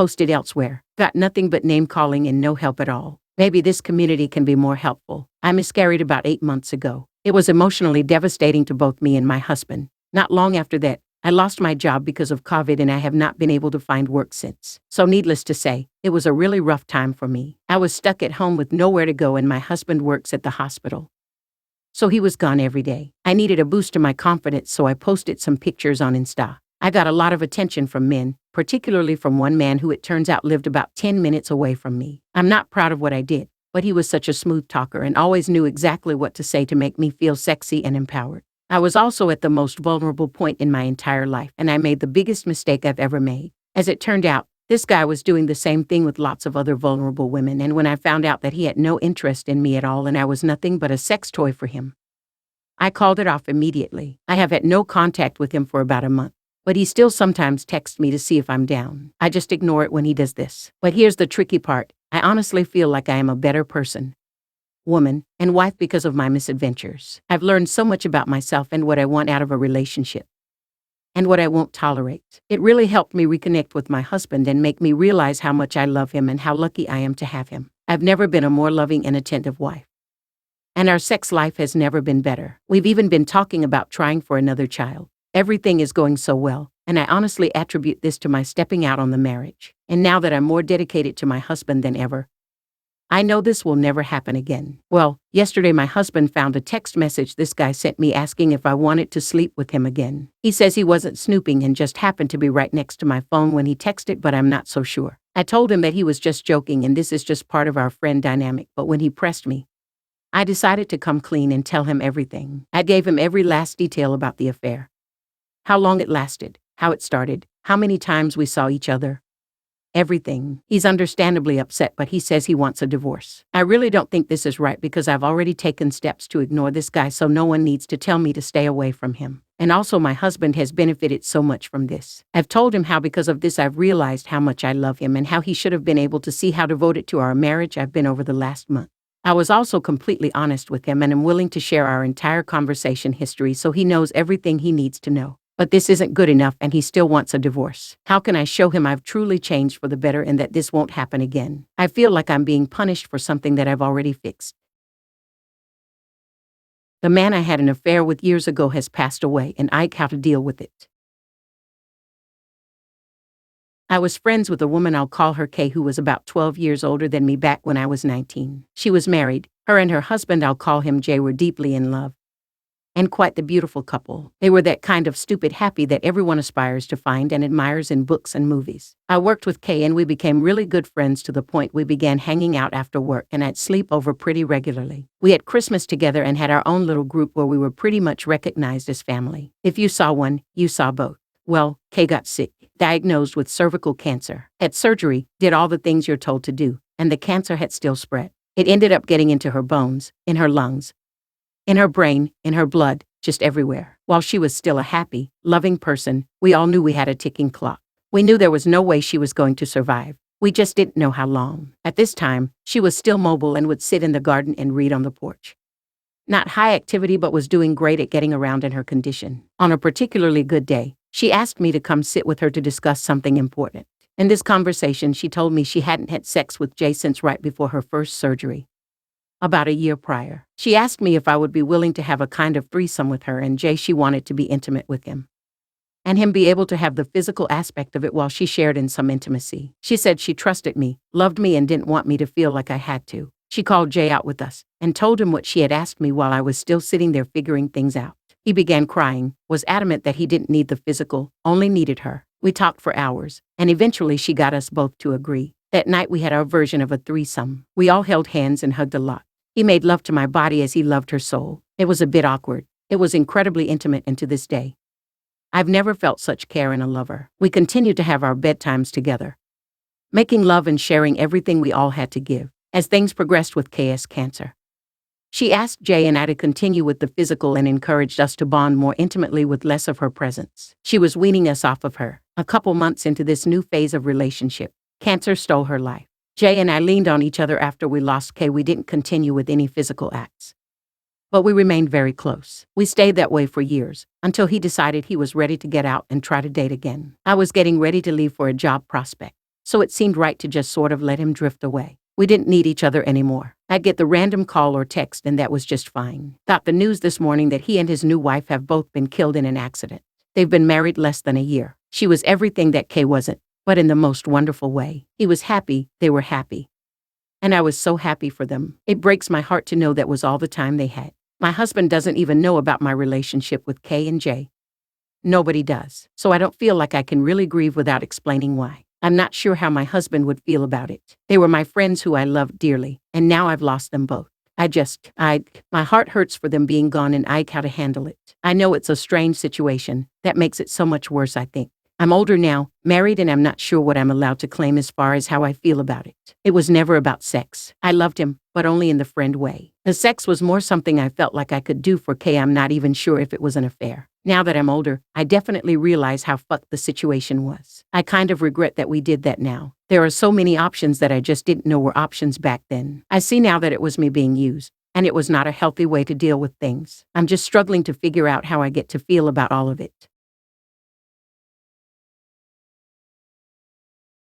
posted elsewhere. Got nothing but name calling and no help at all. Maybe this community can be more helpful. I miscarried about 8 months ago. It was emotionally devastating to both me and my husband. Not long after that, I lost my job because of COVID and I have not been able to find work since. So needless to say, it was a really rough time for me. I was stuck at home with nowhere to go and my husband works at the hospital. So he was gone every day. I needed a boost to my confidence, so I posted some pictures on Insta. I got a lot of attention from men, particularly from one man who it turns out lived about 10 minutes away from me. I'm not proud of what I did, but he was such a smooth talker and always knew exactly what to say to make me feel sexy and empowered. I was also at the most vulnerable point in my entire life, and I made the biggest mistake I've ever made. As it turned out, this guy was doing the same thing with lots of other vulnerable women, and when I found out that he had no interest in me at all and I was nothing but a sex toy for him, I called it off immediately. I have had no contact with him for about a month, but he still sometimes texts me to see if I'm down. I just ignore it when he does this. But here's the tricky part. I honestly feel like I am a better person, woman, and wife because of my misadventures. I've learned so much about myself and what I want out of a relationship, and what I won't tolerate. It really helped me reconnect with my husband and make me realize how much I love him and how lucky I am to have him. I've never been a more loving and attentive wife. And our sex life has never been better. We've even been talking about trying for another child. Everything is going so well, and I honestly attribute this to my stepping out on the marriage. And now that I'm more dedicated to my husband than ever, I know this will never happen again. Well, yesterday my husband found a text message this guy sent me asking if I wanted to sleep with him again. He says he wasn't snooping and just happened to be right next to my phone when he texted, but I'm not so sure. I told him that he was just joking and this is just part of our friend dynamic, but when he pressed me, I decided to come clean and tell him everything. I gave him every last detail about the affair. How long it lasted, how it started, how many times we saw each other. Everything. He's understandably upset, but he says he wants a divorce. I really don't think this is right because I've already taken steps to ignore this guy, so no one needs to tell me to stay away from him. And also my husband has benefited so much from this. I've told him how because of this I've realized how much I love him and how he should have been able to see how devoted to our marriage I've been over the last month. I was also completely honest with him and am willing to share our entire conversation history so he knows everything he needs to know. But this isn't good enough and he still wants a divorce. How can I show him I've truly changed for the better and that this won't happen again? I feel like I'm being punished for something that I've already fixed. The man I had an affair with years ago has passed away and I how to deal with it. I was friends with a woman, I'll call her Kay, who was about 12 years older than me back when I was 19. She was married. Her and her husband, I'll call him Jay, were deeply in love. And quite the beautiful couple. They were that kind of stupid happy that everyone aspires to find and admires in books and movies. I worked with Kay and we became really good friends to the point we began hanging out after work and I'd sleep over pretty regularly. We had Christmas together and had our own little group where we were pretty much recognized as family. If you saw one, you saw both. Well, Kay got sick, diagnosed with cervical cancer. Had surgery, did all the things you're told to do, and the cancer had still spread. It ended up getting into her bones, in her lungs, in her brain, in her blood, just everywhere. While she was still a happy, loving person, we all knew we had a ticking clock. We knew there was no way she was going to survive. We just didn't know how long. At this time, she was still mobile and would sit in the garden and read on the porch. Not high activity, but was doing great at getting around in her condition. On a particularly good day, she asked me to come sit with her to discuss something important. In this conversation, she told me she hadn't had sex with Jay since right before her first surgery, about a year prior. She asked me if I would be willing to have a kind of threesome with her, and Jay, she wanted to be intimate with him, and him be able to have the physical aspect of it while she shared in some intimacy. She said she trusted me, loved me, and didn't want me to feel like I had to. She called Jay out with us, and told him what she had asked me while I was still sitting there figuring things out. He began crying, was adamant that he didn't need the physical, only needed her. We talked for hours, and eventually she got us both to agree. That night we had our version of a threesome. We all held hands and hugged a lot. He made love to my body as he loved her soul. It was a bit awkward. It was incredibly intimate, and to this day, I've never felt such care in a lover. We continued to have our bedtimes together, making love and sharing everything we all had to give. As things progressed with Kay's cancer, she asked Jay and I to continue with the physical and encouraged us to bond more intimately with less of her presence. She was weaning us off of her. A couple months into this new phase of relationship, cancer stole her life. Jay and I leaned on each other after we lost Kay. We didn't continue with any physical acts, but we remained very close. We stayed that way for years, until he decided he was ready to get out and try to date again. I was getting ready to leave for a job prospect. so it seemed right to just sort of let him drift away. We didn't need each other anymore. I'd get the random call or text, and that was just fine. Got the news this morning that he and his new wife have both been killed in an accident. They've been married less than a year. She was everything that Kay wasn't, but in the most wonderful way. He was happy, they were happy. And I was so happy for them. It breaks my heart to know that was all the time they had. My husband doesn't even know about my relationship with Kay and Jay. Nobody does. So I don't feel like I can really grieve without explaining why. I'm not sure how my husband would feel about it. They were my friends who I loved dearly, and now I've lost them both. My heart hurts for them being gone, and I how to handle it. I know it's a strange situation. That makes it so much worse, I think. I'm older now, married, and I'm not sure what I'm allowed to claim as far as how I feel about it. It was never about sex. I loved him, but only in the friend way. The sex was more something I felt like I could do for Kay. I'm not even sure if it was an affair. Now that I'm older, I definitely realize how fucked the situation was. I kind of regret that we did that now. There are so many options that I just didn't know were options back then. I see now that it was me being used, and it was not a healthy way to deal with things. I'm just struggling to figure out how I get to feel about all of it.